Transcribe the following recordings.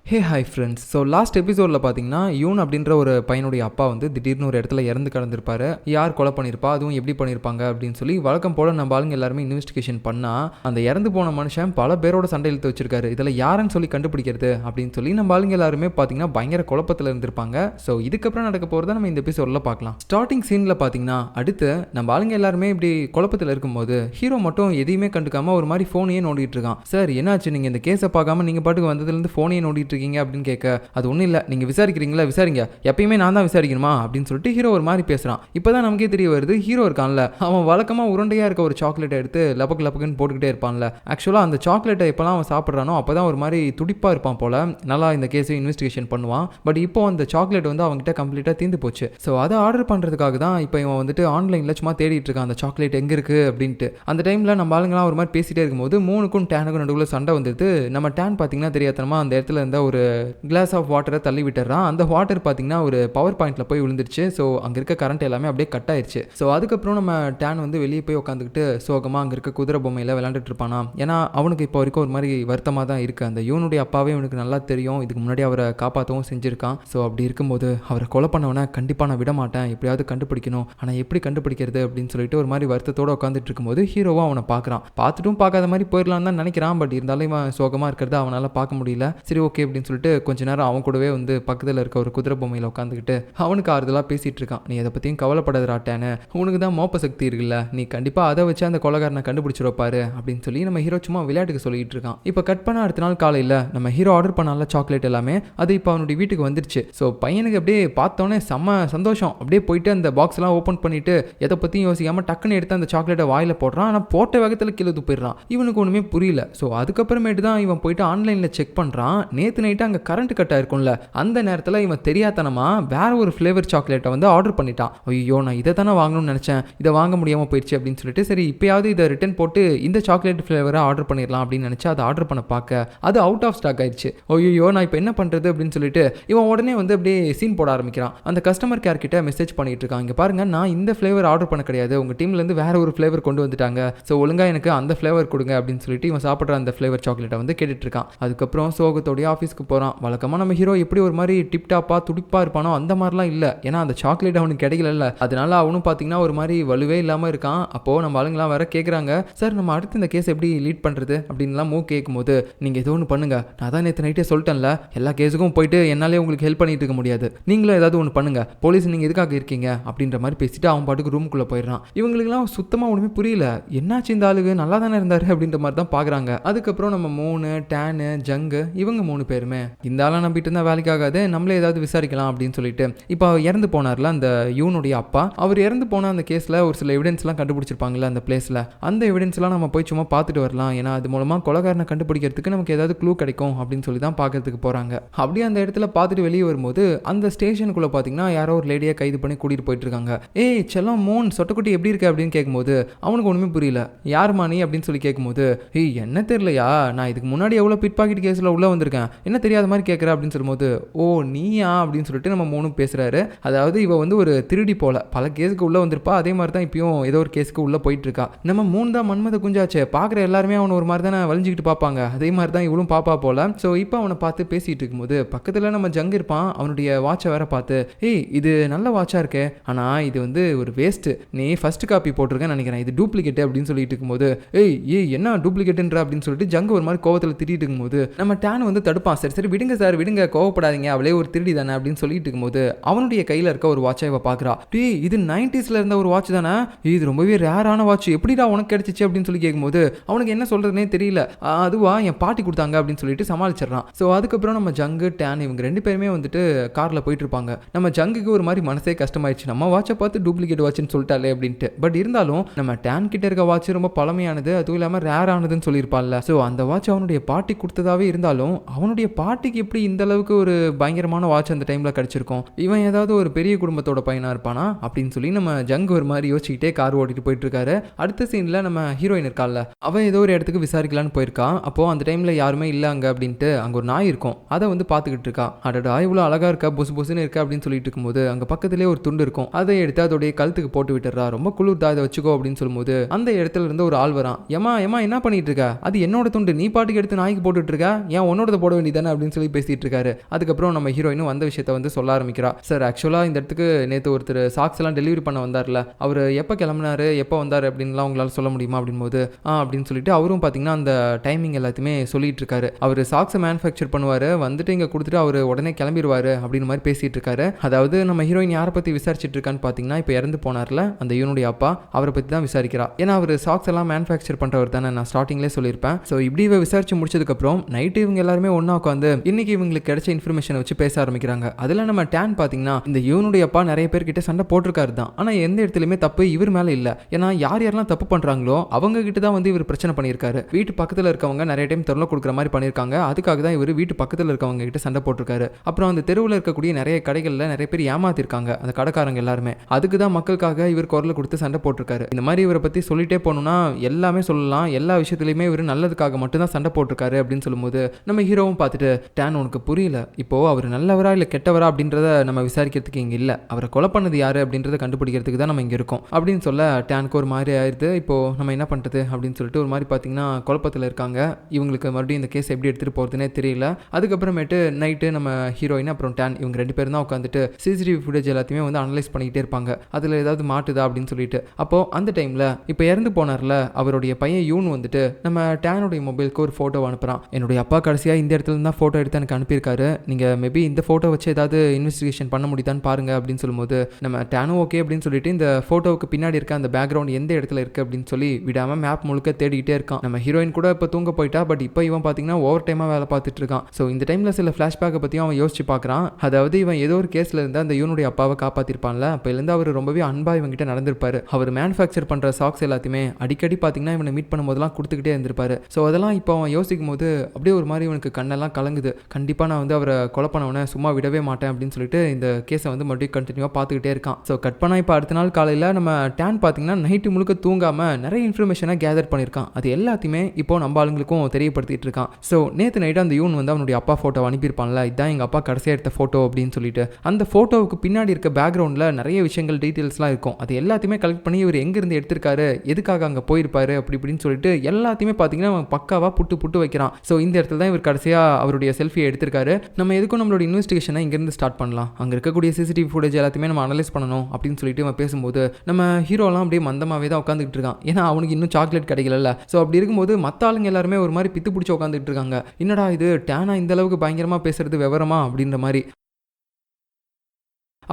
Hey hi friends. So last எபிசோடில் பார்த்தீங்கன்னா யூன் அப்படின்ற ஒரு பையனுடைய அப்பா வந்து திடீர்னு ஒரு இடத்துல இறந்து கிடந்திருப்பாரு. யார் கொலை பண்ணியிருப்பா, அதுவும் எப்படி பண்ணியிருப்பாங்க அப்படின்னு சொல்லி வழக்கம் போல் நம்ம ஆளுங்க எல்லாருமே இன்வெஸ்டிகேஷன் பண்ணால் அந்த இறந்து போன மனுஷன் பல பேரோட சண்டை இழுத்து வச்சிருக்காரு. இதில் யாருன்னு சொல்லி கண்டுபிடிக்கிறது அப்படின்னு சொல்லி நம்ம ஆளுங்க எல்லாருமே பார்த்தீங்கன்னா பயங்கர குழப்பத்தில் இருந்திருப்பாங்க. ஸோ இதுக்கப்புறம் நடக்க போகிறத நம்ம இந்த எபிசோடில் பார்க்கலாம். ஸ்டார்டிங் சீனில் பார்த்தீங்கன்னா அடுத்து நம்ம ஆளுங்க எல்லாருமே இப்படி குழப்பத்தில் இருக்கும்போது ஹீரோ மட்டும் எதையுமே கண்டுக்காமல் ஒரு மாதிரி ஃபோனையே நோண்டிட்டு இருக்கான். சார் என்னாச்சு, நீங்கள் இந்த கேஸை பார்க்காம நீங்கள் பாட்டுக்கு வந்ததுலேருந்து ஃபோனையே நோண்டிட்டு இருக்கீங்க அப்படின்னு கேட்க, அது ஒன்றும் இல்லை, நீங்கள் விசாரிக்கிறீங்களா விசாரிங்க, எப்பயுமே நான் தான் விசாரிக்கணுமா அப்படின்னு சொல்லிட்டு ஹீரோ ஒரு மாதிரி பேசுகிறான். இப்போ தான் நமக்கே தெரிய வருது ஹீரோ இருக்கான்ல, அவன் வழக்கமாக உருண்டையாக இருக்க ஒரு சாக்லேட்டை எடுத்து லபக்கு லபக்குன்னு போட்டுக்கிட்டே இருப்பான்ல. ஆக்சுவலாக அந்த சாக்லேட்டை எப்போலாம் அவன் சாப்பிட்றானோ அப்போ தான் ஒரு மாதிரி துடிப்பாக இருப்பான் போல, நல்லா இந்த கேஸை இன்வெஸ்டிகேஷன் பண்ணுவான். பட் இப்போ அந்த சாக்லேட் வந்து அவங்ககிட்ட கம்ப்ளீட்டாக தீர்ந்து போச்சு. ஸோ அதை ஆர்டர் பண்ணுறதுக்காக தான் இப்போ இவன் வந்துட்டு ஆன்லைனில் சும்மா தேடிட்டு இருக்கான் அந்த சாக்லேட் எங்கே இருக்குது அப்படின்ட்டு. அந்த டைமில் நம்ம ஆளுங்களாம் ஒரு மாதிரி பேசிகிட்டே இருக்கும்போது மூணுக்கும் டேனுக்கும் நடுவில் சண்டை வந்துடுது. நம்ம டேன் பார்த்தீங்கன்னா தெரியாதனமா அந்த இடத்துல இருந்த ஒரு கிளாஸ் ஆஃப் வாட்டரை தள்ளி விட்டுறான். அந்த வாட்டர் பார்த்தீங்கன்னா ஒரு பவர் பாயிண்ட்ல போய் விழுந்துருச்சு. ஸோ அங்கே இருக்க கரண்ட் எல்லாமே அப்படியே கட் ஆயிடுச்சு. ஸோ அதுக்கப்புறம் நம்ம டேன் வந்து வெளியே போய் உட்காந்துக்கிட்டு சோகமாக அங்கே இருக்க குதிரை பொம்மையில் விளையாண்டுட்டு இருப்பானா. ஏன்னா அவனுக்கு இப்போ வரைக்கும் ஒரு மாதிரி வருத்தமாக தான் இருக்குது. அந்த யூனுடைய அப்பாவே அவனுக்கு நல்லா தெரியும், இதுக்கு முன்னாடி அவரை காப்பாற்றவும் செஞ்சுருக்கான். ஸோ அப்படி இருக்கும்போது அவரை கொலை பண்ணவனை கண்டிப்பாக நான் விட மாட்டேன், எப்படியாவது கண்டுபிடிக்கணும், ஆனால் எப்படி கண்டுபிடிக்கிறது அப்படின்னு சொல்லிட்டு ஒரு மாதிரி வருத்தத்தோடு உட்காந்துட்டு இருக்கும்போது ஹீரோவும் அவனை பார்க்குறான். பார்த்துட்டும் பார்க்காத மாதிரி போயிடலான்னு தான் நினைக்கிறான். பட் இருந்தாலும் இவன் சோகமாக இருக்கிறத அவனால் பார்க்க முடியல. சரி ஓகே அப்படின்னு சொல்லிட்டு கொஞ்ச நேரம் அவன் கூடவே வந்து பக்கத்தில் இருக்க ஒரு குதிரை பொம்மையில் உட்காந்துக்கிட்டு அவனுக்கு ஆறுதலாக பேசிகிட்டு இருக்கான். நீ அதை பற்றியும் கவலைப்படாதாட்டேன்னு, உனக்கு தான் மோப்ப சக்தி இருக்குல்ல, நீ கண்டிப்பாக அதை வச்சு அந்த கொலைகாரனை கண்டுபிடிச்சிருப்பாரு அப்படின்னு சொல்லி நம்ம ஹீரோ சும்மா விளையாட்டுக்கு சொல்லிட்டு இருக்கான். இப்போ கட் பண்ண அடுத்த நாள் காலையில் நம்ம ஹீரோ ஆர்டர் பண்ணால சாக்லேட் எல்லாமே அது இப்போ அவனுடைய வீட்டுக்கு வந்துருச்சு. ஸோ பையனுக்கு அப்படியே பார்த்தோன்னே செம்ம சந்தோஷம். அப்படியே போயிட்டு அந்த பாக்ஸ் எல்லாம் ஓப்பன் பண்ணிட்டு எதை பற்றியும் யோசிக்காமல் டக்குன்னு எடுத்து அந்த சாக்லேட்டை வாயில் போடுறான். ஆனால் போட்ட வேகத்தில் கீழே துப்பிடுறான். இவனுக்கு ஒன்றுமே புரியல. ஸோ அதுக்கப்புறமேட்டு தான் இவன் போயிட்டு ஆன்லைனில் செக் பண்ணுறான். நேற்று நைட்டு அங்கே கரண்ட் கட் ஆயிருக்கும்ல, அந்த நேரத்தில் இவன் தெரியாதனமா வேற ஒரு ஃப்ளேவர் சாக்லேட்டை வந்து ஆர்டர் பண்ணிட்டான். ஐயோ நான் இதை தானே வாங்கணும்னு நினச்சேன், இதை வாங்க முடியாமல் போயிடுச்சு அப்படின்னு சொல்லிட்டு சரி இப்போயாவது இதை ரிட்டர்ன் போட்டு இந்த சாக்லேட் ஃப்ளேவரை ஆர்டர் பண்ணிடலாம் அப்படின்னு நினச்சா அதை ஆர்டர் பண்ண பார்க்க அது அவுட் ஆஃப் ஸ்டாக் ஆயிடுச்சு. ஐயோ நான் இப்போ என்ன பண்ணுறது அப்படின்னு சொல்லிட்டு இவன் உடனே வந்து அப்படியே சீன் போட ஆரம்பிக்கிறான். அந்த கஸ்டமர் கேர் கிட்ட மெசேஜ் பண்ணிட்டு இருக்கான். இங்கே பாருங்க, நான் இந்த ஃப்ளேவர் ஆர்டர் பண்ண கிடையாது, உங்கள் டீம்லேருந்து வேற ஒரு ஃப்ளேவர் கொண்டு வந்துட்டாங்க, ஸோ ஒழுங்காக எனக்கு அந்த ஃப்ளேவர் கொடுங்க அப்படின்னு சொல்லிட்டு இவன் சாப்பிட்ற அந்த ஃப்ளேவர் சாக்லேட்டை வந்து கேட்டுட்டு இருக்கான். அதுக்கப்புறம் சோகத்தோடைய ஆஃபீஸ்க்கு போகிறான். வழக்கமாக நம்ம ஹீரோ எப்படி ஒரு மாதிரி டிப்டாப்பாக துடிப்பாக இருப்பானோ அந்த மாதிரிலாம் இல்லை. ஏன்னா அந்த சாக்லேட் அவனுக்கு கிடைக்கல, அதனால அவனும் பார்த்தீங்கன்னா ஒரு மாதிரி வலுவே இல்லாமல் இருக்கான். அப்போது நம்ம ஆளுங்களாம் வேற கேட்குறாங்க, சார் நம்ம அடுத்து இந்த கேஸ் எப்படி லீட் பண்ணுறது அப்படின்லாம் மூவ் கேட்கும்போது நீங்கள் ஏதோ ஒன்று பண்ணுங்க, நான் தான் நேற்று நைட்டே சொல்லிட்டேன்ல, எல்லா கேஸுக்கும் போயிட்டு என்னாலே உங்களுக்கு ஹெல்ப் பண்ணிட்டு இருக்க முடியாது, நீங்களும் ஏதாவது ஒன்று பண்ணுங்க, போலீஸ் நீங்கள் எதுக்காக இருக்கீங்க அப்படின்ற மாதிரி பேசிட்டு அவன் பாட்டுக்கு ரூமுக்குள்ளே போயிடுறான். இவங்களுக்குலாம் சுத்தமாக ஒன்றுமே புரியல, என்னாச்சு இந்த ஆளுக்கு நல்லா தானே இருந்தார் அப்படின்ற மாதிரி தான் பார்க்குறாங்க. அதுக்கப்புறம் நம்ம மூணு டேனு ஜங்கு இவங்க மூணு பேருமே இந்த ஆளை நம்பிட்டு இருந்தால் வேலைக்காகாது, நம்மளே ஏதாவது விசாரிக்கலாம் அப்படின்னு சொல்லிட்டு இப்போ இறந்து போனார்ல அந்த யூனுடைய அப்பா, அவர் இறந்து போன அந்த கேஸில் ஒரு சில எவிடன்ஸ்லாம் கண்டுபிடிச்சிருப்பாங்கல்ல அந்த பிளேஸில், அந்த எவிடன்ஸ்லாம் நம்ம போய் சும்மா பார்த்துட்டு வரலாம், ஏன்னா அது மூலமாக கொலைகாரனை கண்டுபிடிக்கிறதுக்கு நமக்கு ஏதாவது க்ளூ கிடைக்கும் அப்படின்னு சொல்லி தான் பார்க்கறதுக்கு போகிறாங்க. அப்படியே அந்த இடத்துல பார்த்துட்டு வெளியே வரும்போது அந்த ஸ்டேஷனுக்குள்ளே பார்த்தீங்கன்னா யாரோ ஒரு லேடியை கைது பண்ணி கூட்டிகிட்டு போயிட்டு இருக்காங்க. ஏய் செல்லம் மோன் சொட்டக்குட்டி எப்படி இருக்கு அப்படின்னு கேட்கும்போது அவனுக்கு ஒன்றுமே புரியல. யாருமா நீ அப்படின்னு சொல்லி கேட்கும்போது ஏய் என்ன தெரியலையா, நான் இதுக்கு முன்னாடி எவ்வளோ பிட் பாக்கெட் கேஸில் உள்ளே வந்திருக்கேன், என்ன தெரியாத மாதிரி கேட்குற அப்படின்னு சொல்லும்போது ஓ நீயா அப்படின்னு சொல்லிட்டு நம்ம மூணும் பேசுகிறாரு. அதாவது இவ வந்து ஒரு திருடி போல பல கேஸுக்கு உள்ளே வந்திருப்பா, அதே மாதிரி தான் இப்பயும் ஏதோ ஒரு கேஸுக்கு உள்ளே போயிட்டு இருக்கா. நம்ம மூணு தான் மன்மத குஞ்சாச்சே, பார்க்குற எல்லாருமே அவனை ஒரு மாதிரி தானே வலிஞ்சிக்கிட்டு பார்ப்பாங்க, அதே மாதிரி தான் இவளும் பாப்பா போல. ஸோ இப்போ அவனை பார்த்து பேசிகிட்டு இருக்கும்போது பக்கத்தில் நம்ம ஜங்கு இருப்பான். அவனுடைய வாட்சை வேற பார்த்து ஏய் இது நல்ல வாட்சாக இருக்கே, ஆனால் இது வந்து ஒரு வேஸ்ட்டு, நீ ஃபர்ஸ்ட் காப்பி போட்டிருக்கேன்னு நினைக்கிறேன், இது டூப்ளிகேட் அப்படின்னு சொல்லிட்டு இருக்கும்போது ஏய் என்ன டூப்ளிகேட்டுன்ற அப்படின்னு சொல்லிட்டு ஜங்கு ஒரு மாதிரி கோவத்தில் திட்டிட்டு இருக்கும்போது நம்ம டேன் வந்து தடுப்பான். சரி சரி விடுங்க சார் விடுங்க, கோவப்படாதீங்க, அவளே ஒரு திருடி தானே அப்படின்னு சொல்லிட்டு இருக்கும்போது அவனுடைய கையில் இருக்க ஒரு வாட்சை இவ பார்க்குறா. டேய் இது 90s இருந்த ஒரு வாட்ச் தானே, இது ரொம்பவே ரேரான வாட்ச், எப்படிடா உனக்கு கிடைச்சிச்சு அப்படின்னு சொல்லி கேட்கும்போது அவனுக்கு என்ன சொல்றதுனே தெரியல. அதுவா என் பாட்டி கொடுத்தாங்க அப்படின்னு சொல்லிட்டு சமாளிச்சிடறான். ஸோ அதுக்கப்புறம் நம்ம ஜங்கு டேன் இவங்க ரெண்டு பேருமே வந்துட்டு காரில் போயிட்டு இருப்பாங்க. நம்ம ஜங்குக்கு ஒரு மாதிரி மனசே கஷ்டமாயிடுச்சு, நம்ம வாட்சை பார்த்து டூப்ளிகேட் வாட்ச்னு சொல்லிட்டாலே அப்படின்ட்டு. பட் இருந்தாலும் நம்ம டேன் கிட்ட இருக்க வாட்ச் ரொம்ப பழமையானது, அதுவும் இல்லாமல் ரேர் ஆனதுன்னு சொல்லியிருப்பாள்ல. ஸோ அந்த வாட்ச் அவனுடைய பாட்டி கொடுத்ததாவே இருந்தாலும் அவனுடைய பாட்டிக்கு எப்படி இந்த அளவுக்கு ஒரு பயங்கரமான வாட்ச் அந்த டைமில் கிடச்சிருக்கும், இவன் ஏதாவது ஒரு பெரிய குடும்பத்தோட பையனாக இருப்பானா அப்படின்னு சொல்லி நம்ம ஜங்கு ஒரு மாதிரி யோசிச்சுக்கிட்டே கார் ஓட்டிட்டு போயிட்டு இருக்காரு. அடுத்த சீனில் நம்ம ஹீரோயின் இருக்கால, அவன் ஏதோ ஒரு இடத்துக்கு விசாரிக்கலான்னு போயிருக்கா. அப்போது அந்த டைமில் யாருமே இல்லை அங்கே அப்படின்ட்டு அங்கே ஒரு நாய் இருக்கும், அதை வந்து பார்த்துக்கிட்டு இருக்கா. அடடா இவ்வளோ அழகாக இருக்கா, புசு புசுன்னு இருக்கா அப்படின்னு சொல்லிட்டு இருக்கும்போது அங்கே பக்கத்துலேயே ஒரு துண்டு இருக்கும், அதை எடுத்து அதோடைய கழுத்துக்கு போட்டு விட்டுறா. ரொம்ப குளிர்தா, இதை வச்சுக்கோ அப்படின்னு சொல்லும்போது அந்த இடத்துல இருந்து ஒரு ஆள் வரான். ஏமா என்ன பண்ணிட்டு இருக்க, அது என்னோட துண்டு, நீ பாட்டுக்கு எடுத்து நாய்க்கு போட்டுட்டு இருக்க, ஏன் உன்னோட போட வேண்டியது தானே அப்படின்னு சொல்லி பேசிட்டு இருக்காரு. அதுக்கப்புறம் நம்ம ஹீரோயினும் வந்த விஷயத்த வந்து சொல்ல ஆரம்பிக்கிறா. சார் ஆக்சுவலாக இந்த இடத்துக்கு நேற்று ஒருத்தர் சாக்ஸ் எல்லாம் டெலிவரி பண்ண வந்தார்ல, அவர் எப்போ கிளம்புனாரு எப்போ வந்தார் அப்படின்லாம் உங்களால் சொல்ல முடியுமா அப்படின்போது அப்படின்னு சொல்லிட்டு அவரும் பார்த்தீங்கன்னா அந்த டைமிங் எல்லாத்தையுமே சொல்லிட்டு இருக்காரு. அவர் சாக்ஸை மேனுஃபேக்சர் பண்ணுவார், வந்துட்டு இங்கே கொடுத்துட்டு அவர் உடனே கிளம்பிடுவார் அப்படின்னு மாதிரி பேசிட்டு இருக்காரு. அதாவது நம்ம ஹீரோயின் யாரை பற்றி விசாரிச்சுட்டு இருக்கான்னு பார்த்தீங்கன்னா இப்போ இறந்து போனார்ல அந்த இவனுடைய அப்பா, அவரை பற்றி தான் விசாரிக்கிறா. ஏன்னா அவர் சாக்ஸ் எல்லாம் மேனுஃபேக்சர் பண்ணுறவர் தானே, நான் ஸ்டார்டிங்லேயே சொல்லியிருப்பேன். ஸோ இப்படி விசாரிச்சு முடிச்சதுக்கப்புறம் நைட்டு இவங்க எல்லாருமே ஒன்றா உட்காந்து இன்னைக்கு இவங்களுக்கு கிடைச்ச இன்ஃபர்மேஷனை வச்சு பேச ஆரம்பிக்கிறாங்க. அதில் நம்ம டேன் பார்த்தீங்கன்னா இந்த இவனுடைய அப்பா நிறைய பேர்கிட்ட சண்டை போட்டிருக்காரு தான், ஆனால் எந்த இடத்துலையுமே தப்பு இவர் மேலே இல்லை. ஏன்னா யார் யாரெல்லாம் தப்பு பண்ணுறாங்களோ அவங்க கிட்ட தான் வந்து இவர் பிரச்சனை பண்ணியிருக்காரு. வீட்டு பக்கத்தில் இருக்கவங்க நிறைய டைம் தொல்லை கொடுக்குற மாதிரி பண்ணியிருக்காங்க, அதுக்காக தான் இவர் வீட்டு பக்கத்தில் இருக்கவங்க கிட்ட சண்டை போட்டிருக்காரு. அப்புறம் அந்த தெருவில் இருக்கக்கூடிய நிறைய கடைகளில் நிறைய பேர் ஏமாத்திருக்காங்க அந்த கடைக்காரங்க எல்லாருமே, அதுக்கு தான் மக்களுக்காக இவர் குரல் கொடுத்து சண்டை போட்டிருக்காரு. இந்த மாதிரி இவரை பற்றி சொல்லிட்டே போகணும்னா எல்லாமே சொல்லலாம், எல்லா விஷயத்துலையுமே இவர் நல்லதுக்காக மட்டும்தான் சண்டை போட்டிருக்காரு அப்படின்னு சொல்லும்போது நம்ம ஹீரோவும் பார்த்துட்டு டேன் உனக்கு புரியல, இப்போ அவர் நல்லவரா இல்லை கெட்டவரா அப்படின்றத நம்ம விசாரிக்கிறதுக்கு இங்கே இல்லை, அவரை கொலை பண்ணது யாரு அப்படின்றத கண்டுபிடிக்கிறதுக்கு தான் நம்ம இங்கே இருக்கோம் அப்படின்னு சொல்ல டேனுக்கு ஒரு மாதிரி ஆயிடுது. இப்போ நம்ம என்ன பண்ணுறது அப்படின்னு சொல்லிட்டு ஒரு மாதிரி பார்த்தீங்கன்னா குழப்பத்தில் இருக்காங்க. இவங்களுக்கு மறுபடியும் இந்த கேஸ் எப்படி எடுத்துகிட்டு போகிறதுனே தெரியல. அதுக்கப்புறமேட்டு நைட்டு நம்ம ஹீரோயின் அப்புறம் டேன் இவங்க 2 பேரும் தான் உட்காந்துட்டு சிசிடிவி ஃபுட்டேஜ் எல்லாத்தையுமே வந்து அனலைஸ் பண்ணிக்கிட்டே இருப்பாங்க, அதில் ஏதாவது மாட்டுதா அப்படின்னு சொல்லிட்டு. அப்போ அந்த டைமில் இப்போ இறந்து போனார்ல அவருடைய பையன் யூன் வந்துட்டு நம்ம டேனுடைய மொபைலுக்கு ஒரு ஃபோட்டோ அனுப்புகிறான். என்னுடைய அப்பா கடைசியாக இந்த இடத்துல தான் ஃபோட்டோ எடுத்து எனக்கு அனுப்பியிருக்காரு, நீங்கள் மேபி இந்த ஃபோட்டோ வச்சு ஏதாவது இன்வெஸ்டிகேஷன் பண்ண முடியுதான்னு பாருங்க அப்படின்னு சொல்லும்போது நம்ம டேனும் ஓகே அப்படின்னு சொல்லிட்டு இந்த ஃபோட்டோவுக்கு பின்னாடி இருக்க அந்த பேக்ரவுண்ட் எந்த இடத்துல இருக்குது அப்படின்னு சொல்லி விடாமல் மேப் முழுக்க தேடிக்கிட்டே இருக்கான். நம்ம ஹீரோயின் கூட இப்போ தூங்க போயிட்டா, பட் இப்போ இவன் பார்த்தீங்கன்னா ஓவர் டைமாக வேலை பார்த்துட்டு இருக்கான். ஸோ இந்த டைமில் சில ஃப்ளாஷ்பேக்கை பற்றியும் அவன் யோசிச்சு பார்க்குறான். அதாவது இவன் ஏதோ ஒரு கேஸில் இருந்து அந்த இவனுடைய அப்பாவை காப்பாற்றிருப்பான்ல, அப்போலேருந்து அவர் ரொம்பவே அன்பாக இவங்கிட்ட நடந்திருப்பாரு. அவர் மேனுஃபேக்சர் பண்ணுற சாக்ஸ் எல்லாத்தையுமே அடிக்கடி பார்த்தீங்கன்னா இவனை மீட் பண்ணும்போதெல்லாம் கொடுத்துக்கிட்டே இருந்திருப்பாரு. ஸோ அதெல்லாம் இப்போ அவன் யோசிக்கும் போது அப்படியே ஒரு மாதிரி இவனுக்கு கண்ணெல்லாம் கலங்குது. கண்டிப்பாக நான் வந்து அவரை கொலை பண்ணவனை சும்மா விடவே மாட்டேன் அப்படின்னு சொல்லிட்டு இந்த கேஸை வந்து மறுபடியும் கண்டினியூவாக பார்த்துக்கிட்டே இருக்கான். ஸோ கட் பண்ணால் இப்போ அடுத்த நாள் காலையில் நம்ம டேன் பார்த்தீங்கன்னா நைட்டு முழுக்க தூங்காமல் நிறைய இன்ஃபர்மேஷனை கேதர் பண்ணியிருக்கான். அது எல்லாத்தையுமே இப்போ நம்ம ஆளுங்களுக்கும் தெரியப்படுத்திட்டு இருக்கான். ஸோ நேற்று நைட்டு அந்த யூன் வந்து அவனுடைய அப்பா ஃபோட்டோ அனுப்பியிருப்பான்ல, இதான் எங்கள் அப்பா கடைசியாக எடுத்த ஃபோட்டோ அப்படின்னு சொல்லிட்டு அந்த ஃபோட்டோவுக்கு பின்னாடி இருக்க பேக்ரவுண்டில் நிறைய விஷயங்கள் டீட்டெயில்ஸ்லாம் இருக்கும். அது எல்லாத்தையுமே கலெக்ட் பண்ணி இவர் எங்கேருந்து எடுத்திருக்காரு, எதுக்காக அங்கே போயிருப்பாரு அப்படி இப்படின்னு சொல்லிட்டு எல்லாத்தையுமே பார்த்தீங்கன்னா அவன் பக்காவாக புட்டு வைக்கிறான். ஸோ இந்த இடத்துல தான் இவர் கடைசியாக அவருடைய செல்ஃபியை எடுத்திருக்காரு. நம்ம எதுக்கும் நம்மளோட இன்வெஸ்டிகேஷனை இங்கேருந்து ஸ்டார்ட் பண்ணலாம், அங்கே இருக்கக்கூடிய சிசிடிவி ஃபுட்டேஜ் எல்லாத்தையுமே நம்ம அனலைஸ் பண்ணணும் அப்படின்னு சொல்லிட்டு அவன் பேசும்போது நம்ம ஹீரோலாம் அப்படியே மந்தமாகவே தான் உட்காந்துட்டு இருக்கான். ஏன்னா அவனுக்கு இன்னும் சாக்லேட் கிடைக்கல. ஸோ அப்படி இருக்கும்போது மற்ற ஆளுங்க எல்லாருமே ஒரு மாதிரி பித்து பிடிச்சி உட்காந்துட்டு இருக்காங்க. என்னடா இது டேனா இந்த அளவுக்கு பயங்கரமாக பேசுறது விவரமா அப்படின்ற மாதிரி.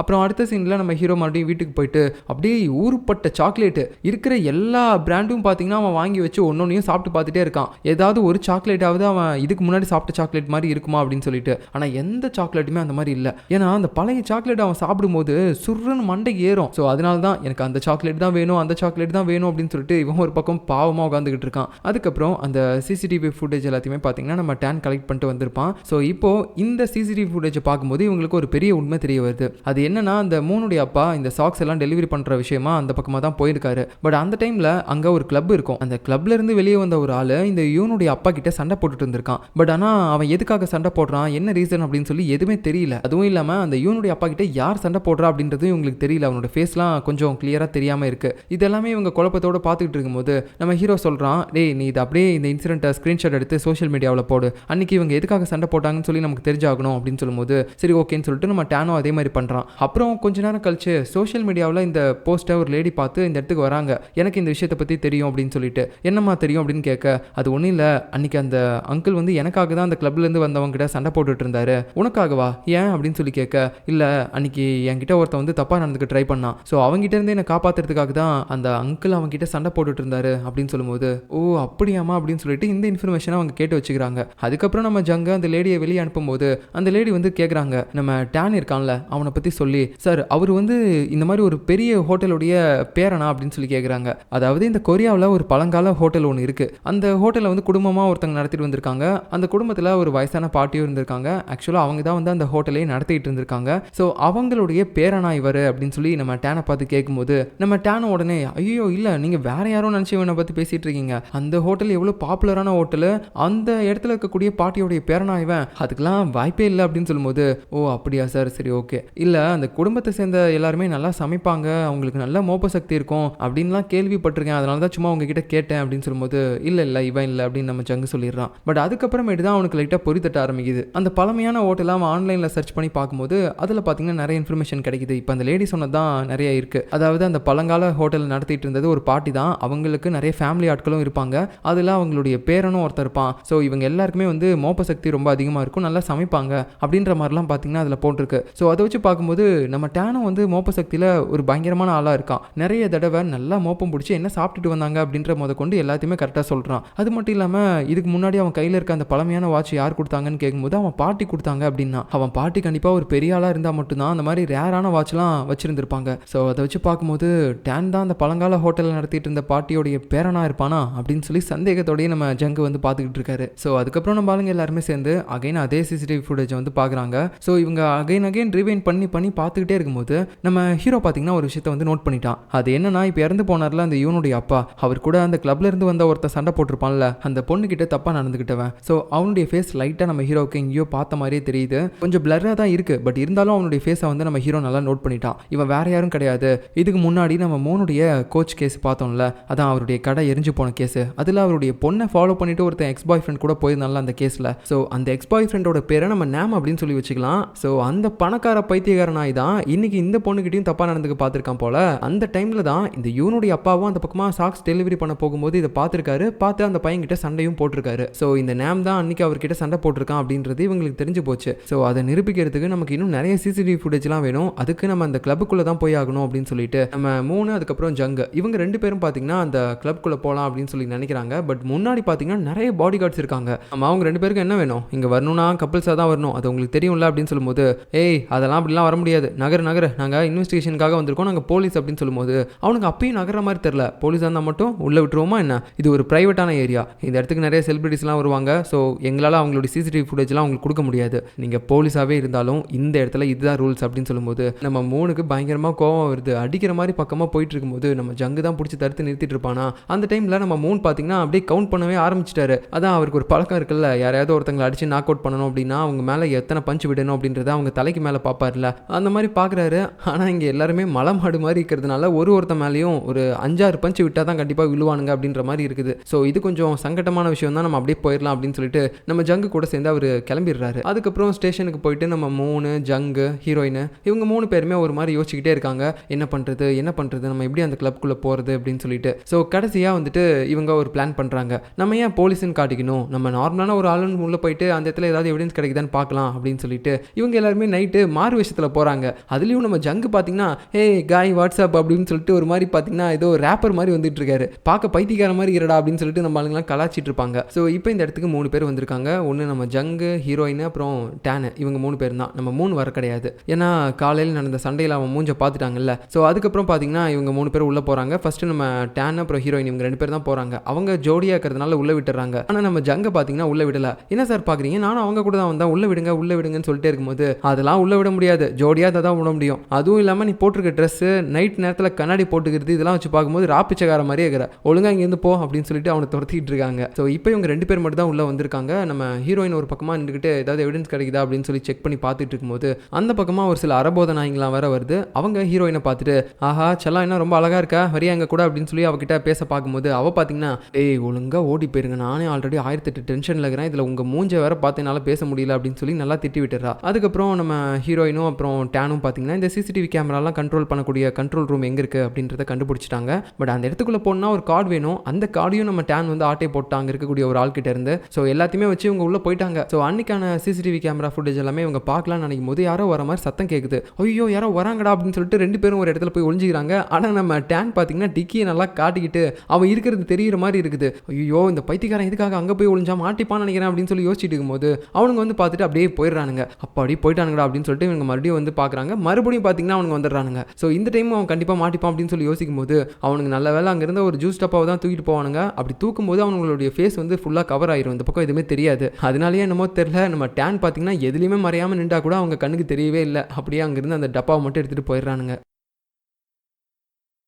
அப்புறம் அடுத்த சீனில் நம்ம ஹீரோ மறுபடியும் வீட்டுக்கு போயிட்டு அப்படியே ஊருப்பட்ட சாக்லேட்டு இருக்கிற எல்லா பிராண்டும் பார்த்தீங்கன்னா அவன் வாங்கி வச்சு ஒன்னொன்னையும் சாப்பிட்டு பார்த்துட்டே இருக்கான். ஏதாவது ஒரு சாக்லேட்டாவது அவன் இதுக்கு முன்னாடி சாப்பிட்ட சாக்லேட் மாதிரி இருக்குமா அப்படின்னு சொல்லிட்டு. ஆனால் எந்த சாக்லேட்டுமே அந்த மாதிரி இல்லை. ஏன்னா அந்த பழைய சாக்லேட் அவன் சாப்பிடும்போது சுருன்னு மண்டைக்கு ஏறும். ஸோ அதனால தான் எனக்கு அந்த சாக்லேட் தான் வேணும், அந்த சாக்லேட் தான் வேணும் அப்படின்னு சொல்லிட்டு இவன் ஒரு பக்கம் பாவமாக உட்காந்துக்கிட்டு இருக்கான். அதுக்கப்புறம் அந்த சிசிடிவி ஃபுட்டேஜ் எல்லாத்தையுமே பார்த்தீங்கன்னா நம்ம டேன் கலெக்ட் பண்ணிட்டு வந்திருப்பான். ஸோ இப்போ இந்த சிசிடிவி ஃபுட்டேஜை பார்க்கும்போது இவங்களுக்கு ஒரு பெரிய உண்மை தெரிய வருது. அது என்னன்னா அந்த மூணுடைய அப்பா இந்த சாக்ஸ் எல்லாம் டெலிவரி பண்ற விஷயமா அந்த பக்கமா தான் போயிருக்காரு. பட் அந்த டைம்ல அங்க ஒரு கிளப் இருக்கும். அந்த கிளப்ல இருந்து வெளியே வந்த ஒரு ஆளு இந்த யூனுடைய அப்பா கிட்ட சண்டை போட்டுட்டு இருந்திருக்கான். பட் ஆனா அவன் எதுக்காக சண்டை போடுறான், என்ன ரீசன் அப்படின்னு சொல்லி எதுவுமே தெரியல. அதுவும் இல்லாம அந்த யூனுடைய அப்பா கிட்ட யார் சண்டை போடுறா அப்படின்றது இவங்களுக்கு தெரியல. அவனோட ஃபேஸ்லாம் கொஞ்சம் கிளியரா தெரியாம இருக்கு. இதெல்லாமே இவங்க குழப்பத்தோட பார்த்துக்கிட்டு இருக்கும்போது நம்ம ஹீரோ சொல்றான், டேய் நீ இது அப்படியே இந்த இன்சிடென்ட்டை ஸ்கிரீன்ஷாட் எடுத்து சோஷியல் மீடியாவில் போடு, அன்னைக்கு இவங்க எதுக்காக சண்டை போட்டாங்கன்னு சொல்லி நமக்கு தெரிஞ்சாகணும் அப்படின்னு சொல்லும்போது சரி ஓகேன்னு சொல்லிட்டு நம்ம டேனோ அதே மாதிரி பண்றான். அப்புறம் கொஞ்ச நேரம் கழிச்சு சோஷியல் மீடியாவில் இந்த போஸ்ட்டை ஒரு லேடி பார்த்து இந்த இடத்துக்கு வராங்க. எனக்கு இந்த விஷயத்தை பற்றி தெரியும் அப்படின்னு சொல்லிட்டு. என்னம்மா தெரியும் அப்படின்னு கேட்க, அது ஒன்றும் இல்லை, அன்னைக்கு அந்த அங்கிள் வந்து எனக்காக தான் அந்த கிளப்லேருந்து வந்தவங்க கிட்ட சண்டை போட்டுட்டு இருந்தாரு, உனக்காகவா ஏன் அப்படின்னு சொல்லி கேட்க, இல்லை அன்னைக்கு என்கிட்ட ஒருத்தன் வந்து தப்பாக நடந்துக்க ட்ரை பண்ணான், ஸோ அவங்ககிட்ட இருந்து என்னை காப்பாற்றுறதுக்காக தான் அந்த அங்கிள் அவங்ககிட்ட சண்டை போட்டுட்டு இருந்தாரு அப்படின்னு சொல்லும்போது, ஓ அப்படியாமா அப்படின்னு சொல்லிட்டு இந்த இன்ஃபர்மேஷனை அவங்க கேட்டு வச்சுக்கிறாங்க. அதுக்கப்புறம் நம்ம ஜங்க அந்த லேடியை வெளியே அனுப்பும்போது அந்த லேடி வந்து கேட்குறாங்க, நம்ம டேன் இருக்கான்ல அவனை பற்றி சொல்லி, சார் அவர் வந்து இந்த மாதிரி ஒரு பெரிய ஹோட்டலுடைய பேரனா அப்படின்னு சொல்லி கேட்குறாங்க. அதாவது இந்த கொரியாவில் ஒரு பழங்கால ஹோட்டல் ஒன்று இருக்குது. அந்த ஹோட்டலை வந்து குடும்பமாக ஒருத்தங்க நடத்திட்டு வந்திருக்காங்க. அந்த குடும்பத்தில் ஒரு வயசான பாட்டியும் இருந்திருக்காங்க. ஆக்சுவலாக அவங்க தான் வந்து அந்த ஹோட்டலையே நடத்திட்டு இருந்திருக்காங்க. ஸோ அவங்களுடைய பேரனா இவர் அப்படின்னு சொல்லி நம்ம டேனை பார்த்து கேட்கும்போது நம்ம டேனை உடனே, ஐயோ இல்லை நீங்கள் வேற யாரும் நினச்சி இவனை பற்றி பேசிகிட்டு இருக்கீங்க, அந்த ஹோட்டல் எவ்வளோ பாப்புலரான ஹோட்டலு, அந்த இடத்துல இருக்கக்கூடிய பாட்டியோடைய பேரனா இவன், அதுக்கெல்லாம் வாய்ப்பே இல்லை அப்படின்னு சொல்லும்போது, ஓ அப்படியா சார் சரி ஓகே, இல்லை அந்த குடும்பத்தை சேர்ந்த எல்லாருமே நல்லா சமைப்பாங்க, அவங்களுக்கு நல்ல மோப்ப சக்தி இருக்கும் அப்படின்லாம் கேள்விப்பட்டிருக்கேன், அதனால தான் சும்மா உங்ககிட்ட கேட்டேன் அப்படின்னு சொல்லும்போது இல்லை இவன் இல்லை அப்படின்னு நம்ம ஜங்கு சொல்லிடுறான். பட் அதுக்கப்புறமேட்டு தான் அவனுக்கு லைட்டாக பொறி தட்ட ஆரம்பிக்குது. அந்த பழமையான ஹோட்டலாம் அவன் ஆன்லைனில் சர்ச் பண்ணி பார்க்கும்போது அதில் பார்த்தீங்கன்னா நிறைய இன்ஃபர்மேஷன் கிடைக்குது. இப்போ அந்த லேடி சொன்னது தான் நிறைய இருக்குது. அதாவது அந்த பழங்கால ஹோட்டல் நடத்திட்டு இருந்தது ஒரு பாட்டி தான், அவங்களுக்கு நிறைய ஃபேமிலி ஆட்களும் இருப்பாங்க, அதில் அவங்களுடைய பேரனும் ஒருத்தர் இருப்பான். ஸோ இவங்க எல்லாருக்குமே வந்து மோப்ப சக்தி ரொம்ப அதிகமாக இருக்கும், நல்லா சமைப்பாங்க அப்படின்ற மாதிரிலாம் பார்த்தீங்கன்னா அதில் போட்டிருக்கு. ஸோ அதை வச்சு பார்க்கும்போது நம்ம டேனும் வந்து மோப்ப சக்தியில் ஒரு பயங்கரமான ஆளாக இருக்கான். நிறைய தடவை நல்லா மோப்பம் பிடிச்சி என்ன சாப்பிட்டுட்டு வந்தாங்க அப்படின்ற கொண்டு எல்லாத்தையுமே கரெக்டாக சொல்கிறான். அது மட்டும் இல்லாமல் இதுக்கு முன்னாடி அவன் கையில் இருக்க அந்த பழமையான வாட்ச் யார் கொடுத்தாங்கன்னு கேட்கும்போது அவன் பாட்டி கொடுத்தாங்க அப்படின்னா, அவன் பாட்டி கண்டிப்பாக ஒரு பெரிய ஆளாக இருந்தால் மட்டும்தான் அந்த மாதிரி ரேரான வாட்ச்லாம் வச்சிருந்திருப்பாங்க. ஸோ அதை வச்சு பார்க்கும்போது டேன் தான் அந்த பழங்கால ஹோட்டலில் நடத்திட்டு இருந்த பாட்டியோடைய பேரனாக இருப்பானா அப்படின்னு சொல்லி சந்தேகத்தோடய நம்ம ஜங்கு வந்து பார்த்துக்கிட்டு இருக்காரு. ஸோ அதுக்கப்புறம் நம்ம ஆளுங்க எல்லாருமே சேர்ந்து அகைன் அதே சிசிடிவி ஃபுட்டேஜ் வந்து பார்க்குறாங்க. ஸோ இவங்க அகைன் ரிவைன் பண்ணி பார்த்துக்கிட்டே இருக்கும்போது நம்ம ஹீரோ பார்த்தீங்கன்னா ஒரு விஷயத்தை வந்து நோட் பண்ணிட்டான். அது என்னன்னா, இப்போ இறந்து போனார்ல அந்த யூனுடைய அப்பா, அவர் கூட அந்த கிளப்ல இருந்து வந்த ஒருத்தர் சண்டை போட்டிருப்பான்ல, அந்த பொண்ணு கிட்ட தப்பா நடந்துக்கிட்டவன். ஸோ அவனுடைய ஃபேஸ் லைட்டாக நம்ம ஹீரோவுக்கு எங்கேயோ பார்த்த மாதிரியே தெரியுது. கொஞ்சம் பிளர்ராக தான் இருக்கு, பட் இருந்தாலும் அவனுடைய ஃபேஸை வந்து நம்ம ஹீரோ நல்லா நோட் பண்ணிட்டான். இவன் வேற யாரும் கிடையாது, இதுக்கு முன்னாடி நம்ம மோனுடைய கோச் கேஸ் பார்த்தோம்ல, அதான் அவருடைய கடை எரிஞ்சு போன கேஸ், அதில் அவருடைய பொண்ணை ஃபாலோ பண்ணிட்டு ஒருத்தன் எக்ஸ் பாய் ஃப்ரெண்ட் கூட போயிருந்தால அந்த கேஸில். ஸோ அந்த எக்ஸ் பாய் ஃப்ரெண்டோட பேரை நம்ம நேம் அப்படின்னு சொல்லி வச்சுக்கலாம். ஸோ அந்த பணக்கார பைத்தியக்கார நாய் தான் இன்னைக்கு இந்த பொண்ணுகிட்டையும் தப்பா நடந்துக்க பார்த்துருக்கான் போல. அந்த டைம்ல தான் இந்த யூனுடைய அப்பாவும் அந்த பக்கமாக சாக்ஸ் டெலிவரி பண்ண போகும்போது இதை பார்த்துருக்காரு, பார்த்து அந்த பையன்கிட்ட சண்டையும் போட்டிருக்காரு. ஸோ இந்த நேம் தான் அன்னைக்கு அவர்கிட்ட சண்டை போட்டிருக்கான் அப்படின்றது இவங்களுக்கு தெரிஞ்சு போச்சு. ஸோ அதை நிரூபிக்கிறதுக்கு நமக்கு இன்னும் நிறைய சிசிடிவி ஃபுட்டேஜ்லாம் வேணும், அதுக்கு நம்ம அந்த கிளப்புக்குள்ளே தான் போய் ஆகணும் அப்படின்னு சொல்லிட்டு நம்ம மூணு அதுக்கப்புறம் ஜங்கு இவங்க ரெண்டு பேரும் பார்த்தீங்கன்னா அந்த கிளப்புக்குள்ளே போகலாம் அப்படின்னு சொல்லி நினைக்கிறாங்க. பட் முன்னாடி பார்த்தீங்கன்னா நிறைய பாடி கார்ட்ஸ் இருக்காங்க. அவங்க ரெண்டு பேருக்கு என்ன வேணும், இங்கே வரணும்னா கப்பல்ஸாக தான் வரணும், அது உங்களுக்கு தெரியும்ல அப்படின்னு சொல்லும்போது, ஏய் அதெல்லாம் அப்படிலாம் வர முடியாது, நகர நாங்கள் இன்வெஸ்டிகேஷனுக்காக வந்திருக்கோம், நாங்கள் போலீஸ் அப்படின்னு சொல்லும்போது அவனுக்கு அப்பயும் நகர மாதிரி தெரில. போலீஸாக இருந்தால் மட்டும் உள்ளே விட்டுருவோமா என்ன, இது ஒரு ப்ரைவேட்டான ஏரியா, இந்த இடத்துக்கு நிறைய செலிபிரிட்டிஸ்லாம் வருவாங்க, ஸோ எங்களால் அவங்களுடைய சிசிடிவி ஃபுட்டேஜ்லாம் அவங்களுக்கு கொடுக்க முடியாது, நீங்கள் போலீஸாகவே இருந்தாலும் இந்த இடத்துல இதுதான் ரூல்ஸ் அப்படின்னு சொல்லும்போது நம்ம மூணுக்கு பயங்கரமாக கோவம் வருது. அடிக்கிற மாதிரி பக்கமாக போயிட்டு இருக்கும்போது நம்ம ஜங்கு தான் பிடிச்சி தடுத்து நிறுத்திட்டு இருப்பானா. அந்த டைமில் நம்ம மூணு பார்த்தீங்கன்னா அப்படியே கவுண்ட் பண்ணவே ஆரம்பிச்சிட்டாரு. அதான் அவருக்கு ஒரு பழக்கம் இருக்குல்ல, யாரையாவது ஒருத்தங்களை அடிச்சு நாக் அவுட் பண்ணணும் அப்படின்னா அவங்க மேலே எத்தனை பஞ்ச் விடணும் அப்படின்றத அவங்க தலைக்கு மேலே பார்ப்பார்ல, அந்த மாதிரி பார்க்குறாரு. ஆனால் இங்கே எல்லாருமே மலை மாடு மாதிரி இருக்கிறதுனால ஒருத்த மேலேயும் ஒரு 5-6 பஞ்சு விட்டால் தான் கண்டிப்பாக விழுவானுங்க அப்படின்ற மாதிரி இருக்குது. ஸோ இது கொஞ்சம் சங்கட்டமான விஷயம் தான், நம்ம அப்படியே போயிடலாம் அப்படின்னு சொல்லிட்டு நம்ம ஜங்கு கூட சேர்ந்து அவர் கிளம்பிடுறாரு. அதுக்கப்புறம் ஸ்டேஷனுக்கு போயிட்டு நம்ம மூணு ஜங்கு ஹீரோயின் இவங்க 3 பேருமே ஒரு மாதிரி யோசிச்சுக்கிட்டே இருக்காங்க, என்ன பண்ணுறது நம்ம எப்படி அந்த கிளப்குள்ளே போகிறது அப்படின்னு சொல்லிட்டு. ஸோ கடைசியாக வந்துட்டு இவங்க ஒரு பிளான் பண்ணுறாங்க, நம்ம ஏன் போலீஸ்ன்னு காட்டிக்கணும், நம்ம நார்மலான ஒரு ஆளுன்னு உள்ளே போயிட்டு அந்த இடத்துல ஏதாவது எவிடன்ஸ் கிடைக்குதான்னு பார்க்கலாம் அப்படின்னு சொல்லிட்டு இவங்க எல்லாருமே நைட்டு மாறு விஷயத்தில் போகிறாங்க. அதுலேயும் நம்ம ஜங்கு பார்த்தீங்கன்னா ஹே காய் வாட்ஸ்அப் அப்படின்னு சொல்லிட்டு ஒரு மாதிரி பார்த்தீங்கன்னா ஏதோ ரேப்பர் மாதிரி வந்துட்டு இருக்காரு, பார்க்க பைத்தியக்கார மாதிரி இருடா அப்படின்னு சொல்லிட்டு நம்ம ஆளுங்களாம் கலாச்சிட்டு இருப்பாங்க. ஸோ இப்போ இந்த இடத்துக்கு 3 பேர் வந்திருக்காங்க. ஒன்று நம்ம ஜங்கு ஹீரோயின் அப்புறம் டேனு, இவங்க 3 பேர் தான். நம்ம 3 வர கிடையாது, ஏன்னா காலையில் நடந்த சண்டையில் அவன் மூஞ்ச பார்த்துட்டாங்கல்ல. ஸோ அதுக்கப்புறம் பார்த்தீங்கன்னா இவங்க 3 பேர் உள்ளே போகிறாங்க. ஃபர்ஸ்ட் நம்ம டேன் அப்புறம் ஹீரோயின் இவங்க 2 பேர் தான் போகிறாங்க. அவங்க ஜோடியாக இருக்கிறதுனால உள்ளே விட்டுறாங்க. ஆனால் நம்ம ஜங்கை பார்த்தீங்கன்னா உள்ளே விடல. என்ன சார் பார்க்குறீங்க, நானும் அவங்க கூட தான் வந்தேன், உள்ளே விடுங்கன்னு சொல்லிட்டே இருக்கும்போது அதெல்லாம் உள்ளே விட முடியாது, ஜோடியாக தான் விட முடியும். அதுவும் இல்லாமல் நீ போட்டிருக்க ட்ரெஸ்ஸு நைட் நேரத்தில் கண்ணாடி போட்டுக்கிறது இதெல்லாம் வச்சு பார்க்கும்போது ராப்பிச்சக்கார மாதிரியே இருக்கிற, ஒழுங்காக இங்கேருந்து போ அப்படின்னு சொல்லிட்டு அவனை துரத்திட்டு இருக்காங்க. ஸோ இப்போ இவங்க 2 பேர் மட்டும் தான் உள்ளே வந்திருக்காங்க. நம்ம ஹீரோயின் ஒரு பக்கமாக நின்றுக்கிட்டு ஏதாவது எவிடன்ஸ் கிடைக்குதா அப்படின்னு சொல்லி செக் பண்ணி பார்த்துட்டு இருக்கும்போது அந்த பக்கமாக ஒரு சில அரபோத நாய்ங்களாம் வர வருது. அவங்க ஹீரோயினை பார்த்துட்டு ஆஹா செல்லாம் என்ன ரொம்ப அழகாக இருக்கா, வரியா எங்க கூட அப்படின்னு சொல்லி அவகிட்ட பேச பார்க்கும்போது அவள் பார்த்தீங்கன்னா ஏய் ஒழுங்காக ஓடி போயிருங்க, நானே ஆல்ரெடி 1008 டென்ஷனில் இருக்கிறேன், இதில் உங்கள் மூஞ்ச வேற பார்த்து என்னால் பேச முடியல அப்படின்னு சொல்லி நல்லா திட்டி விட்டுறா. அதுக்கப்புறம் நம்ம ஹீரோயினும் அப்புறம் டேனும் பார்த்தீங்கன்னா இந்த சிசிடிவி கேமராலாம் கண்ட்ரோல் பண்ணக்கூடிய கண்ட்ரோல் ரூம் எங்கே இருக்குது அப்படின்றத கண்டுபிடிச்சிட்டாங்க. பட் அந்த இடத்துக்குள்ளே போனால் ஒரு கார்டு வேணும், அந்த கார்டையும் நம்ம டேன் வந்து ஆட்டை போட்டாங்க இருக்கக்கூடிய ஒரு ஆள்கிட்ட இருந்து. ஸோ எல்லாத்தையுமே வச்சு இவங்க உள்ளே போயிட்டாங்க. ஸோ அன்னைக்கான சிசிடிவி கேமரா ஃபுட்டேஜ் எல்லாமே இவங்க பார்க்கலாம்னு நினைக்கும் போது யாரோ வர மாதிரி சத்தம் கேட்குது. ஐயோ யாரோ வராங்கடா அப்படின்னு சொல்லிட்டு 2 பேரும் ஒரு இடத்துல போய் ஒளிஞ்சிக்கிறாங்க. ஆனால் நம்ம டேன் பார்த்தீங்கன்னா டிக்கியை நல்லா காட்டிக்கிட்டு அவன் இருக்கிறது தெரியுற மாதிரி இருக்குது. ஐயோ இந்த பைத்தியக்காரன் இதுக்காக அங்கே போய் ஒளிஞ்சா மாட்டிப்பான்னு நினைக்கிறேன் அப்படின்னு சொல்லி யோசிச்சுட்டு இருக்கும்போது அவனுங்க வந்து பார்த்துட்டு அப்படியே போயிடுறானுங்க. அப்படி போயிட்டானுங்கடா அப்படின்னு சொல்லிட்டு இவங்க மறுபடியும் வந்து பார்க்குறாங்க. மறுபடியும் பார்த்தீங்கன்னா அவனுங்க வந்துடுறானுங்க. ஸோ இந்த டைம் அவன் கண்டிப்பாக மாட்டிப்பான் அப்படின்னு சொல்லி யோசிக்கும் போது அவனுக்கு நல்ல வேலை அங்கே இருந்த ஒரு ஜூஸ் டப்பாவை தான் தூக்கிட்டு போவானுங்க. அப்படி தூக்கும் போது அவங்களுடைய ஃபேஸ் வந்து ஃபுல்லாக கவர் ஆயிரும், இந்த பக்கம் எதுவுமே தெரியாது. அதனாலேயே என்னமோ தெரியல நம்ம டேன் பார்த்தீங்கன்னா எதுலையுமே மறையாமல் நின்றா கூட அவங்க கண்ணுக்கு தெரியவே இல்லை. அப்படியே அங்கேருந்து அந்த டப்பாவை மட்டும் எடுத்துகிட்டு போயிடுறானுங்க.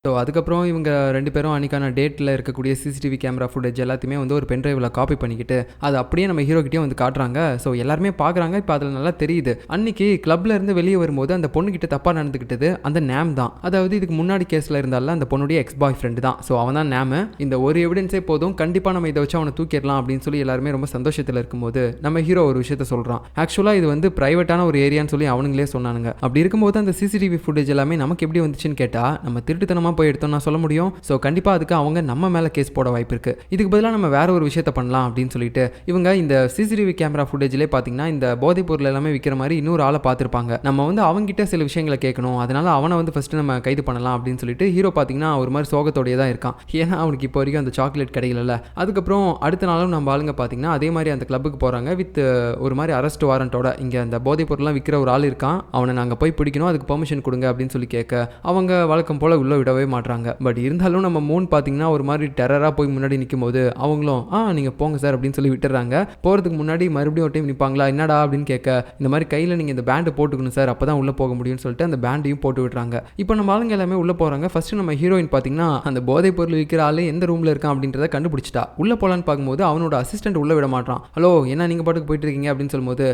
ஸோ அதுக்கப்புறம் இவங்க 2 பேரும் அன்றைக்கான டேட்டில் இருக்கக்கூடிய சிசிடிவி கேமரா ஃபுட்டேஜ் எல்லாத்தையுமே வந்து ஒரு பென்ட்ரைவில் காப்பி பண்ணிக்கிட்டு அது அப்படியே நம்ம ஹீரோக்கிட்டே வந்து காட்டுறாங்க. ஸோ எல்லாருமே பார்க்குறாங்க. இப்போ அதில் நல்லா தெரியுது அன்னைக்கு கிளப்ல இருந்து வெளியே வரும்போது அந்த பொண்ணுகிட்ட தப்பாக நடந்துக்கிட்டது அந்த நேம் தான். அதாவது இதுக்கு முன்னாடி கேஸில் இருந்தால அந்த பொண்ணுடைய எக்ஸ் பாய் ஃப்ரெண்டு தான். ஸோ அவன் தான் நேமு. இந்த ஒரு எவிடன்ஸே போதும், கண்டிப்பாக நம்ம இதை வச்சு அவனை தூக்கிடலாம் அப்படின்னு சொல்லி எல்லாருமே ரொம்ப சந்தோஷத்தில் இருக்கும்போது நம்ம ஹீரோ ஒரு விஷயத்த சொல்கிறான். ஆக்சுவலாக இது வந்து பிரைவேட்டான ஒரு ஏரியான்னு சொல்லி அவனுங்களே சொன்னானுங்க. அப்படி இருக்கும்போது அந்த சிசிடிவி ஃபுட்டேஜ் எல்லாமே நமக்கு எப்படி வந்துச்சுன்னு கேட்டால் நம்ம திருட்டுத்தனமாக போய் எடுத்தோம்னா சொல்ல முடியும். ஸோ கண்டிப்பாக அதுக்கு அவங்க நம்ம மேலே கேஸ் போட வாய்ப்பு இருக்கு. இதுக்கு பதிலாக நம்ம வேற ஒரு விஷயத்த பண்ணலாம் அப்படின்னு சொல்லிட்டு இவங்க இந்த சிசிடிவி கேமரா ஃபுட்டேஜ்லேயே பார்த்தீங்கன்னா இந்த போதைப் பொருள் எல்லாமே விற்கிற மாதிரி இன்னொரு ஆளை பார்த்துருப்பாங்க. நம்ம வந்து அவங்ககிட்ட சில விஷயங்களை கேட்கணும், அதனால அவனை வந்து ஃபர்ஸ்ட் நம்ம கைது பண்ணலாம் அப்படின்னு சொல்லிட்டு ஹீரோ பார்த்தீங்கன்னா ஒரு மாதிரி சோகத்தோடையே தான் இருக்கான். ஏன்னா அவனுக்கு இப்போ வரைக்கும் அந்த சாக்லேட் கிடைக்கல. அதுக்கப்புறம் அடுத்த நாளும் நம்ம ஆளுங்க பார்த்தீங்கன்னா அதே மாதிரி அந்த கிளப்புக்கு போகிறாங்க வித் ஒரு மாதிரி அரெஸ்ட் வாரண்டோட. இங்கே அந்த போதைப் பொருள்லாம் விற்கிற ஒரு ஆள் இருக்கான், அவனை நாங்கள் போய் பிடிக்கணும், அதுக்கு பெர்மிஷன் கொடுங்க அப்படின்னு சொல்லி கேட்க அவங்க வழக்கம் போல் உள்ளே விடவே மாட்டாங்க. பட் இருந்தாலும் நம்ம மூன் பார்த்தீங்கன்னா ஒரு மாதிரி டெரராக போய் முன்னாடி நிற்கும் போது அவங்களும் நீங்கள் போங்க சார் அப்படின்னு சொல்லி விட்டுறாங்க. போகிறதுக்கு முன்னாடி மறுபடியும் ஒரு டைம் நிற்பாங்களா, என்னடா அப்படின்னு கேட்க இந்த மாதிரி கையில் நீங்கள் இந்த பேண்டை போட்டுக்கணும் சார், அப்போ தான் உள்ளே போக முடியும்னு சொல்லிட்டு அந்த பேண்டையும் போட்டு விடுறாங்க. இப்போ நம்ம ஆளுங்க எல்லாமே உள்ளே போகிறாங்க. ஃபஸ்ட்டு நம்ம ஹீரோயின் பார்த்தீங்கன்னா அந்த போதைப் பொருள் விற்கிற ஆள் எந்த ரூமில் இருக்கான் அப்படின்றத கண்டுபிடிச்சிட்டா. உள்ளே போகலான்னு பார்க்கும்போது அவனோட அசிஸ்டன்ட் உள்ளே விட மாட்டான். ஹலோ என்ன நீங்கள் பாட்டுக்கு போயிட்டு இருக்கீங்க அப்படின்னு சொல்லும்போது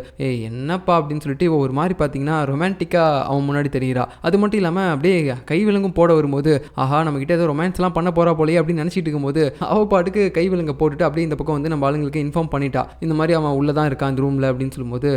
என்னப்பா அப்படின்னு சொல்லிட்டு ஒரு மாதிரி பார்த்தீங்கன்னா ரொமான்டிக்காக அவன் முன்னாடி தெரிகிறா. அது மட்டும் இல்லாமல் அப்படியே கை விலங்கும் போட வரும்போது ஆஹா நம்ம கிட்ட ஏதோ ரொமான்ஸ்லாம் பண்ண போறா போலயே அப்படின்னு நினச்சிட்டு இருக்கும்போது அவள் பாட்டுக்கு கை விலங்க போட்டுட்டு அப்படியே இந்த பக்கம் வந்து நம்ம ஆளுங்களுக்கு இன்ஃபார்ம் பண்ணிட்டா, இந்த மாதிரி அவன் உள்ளே தான் இருக்கான் அந்த ரூமில் அப்படின்னு சொல்லும்போது